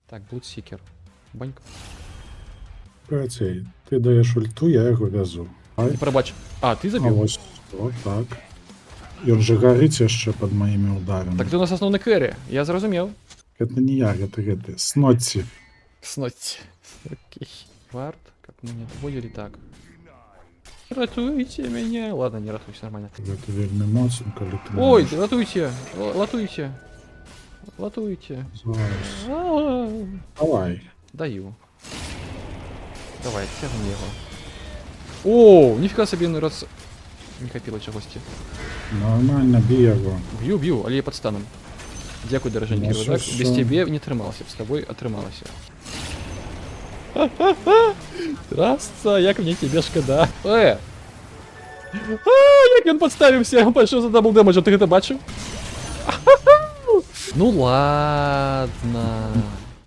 Так, Блудсікер. Банька. Цей, ти даєш ульту, я його в'язу. Ай, Пробач. А, ти а забив? ось, о, так. І він же горить ще під моїми ударами. Так ти у нас основний керрі, я зрозумів. Це не я, це Снотці. Сноть. Окей. Вард, как мы не отводили так. Ратуйте меня. Ладно, не ратуйся, нормально. Це вельми моцно, коли ти не Ой, можеш ратуйте. Латуйте. Латуйте. зараз. А-а-а. Давай. Даю. Давай, тягни його. О, ніфіга собі не раз... Не копіло чогось. Нормально, бій його. Б'ю, але я під станом. Дякую, дороженький Ну, рудак. що? Без тебе не тримався, з тобою отрималася. Трасса, як мені тебе шкода. Як він підставився, пішов за дабл демеджем, ти це бачив? Ну ладно.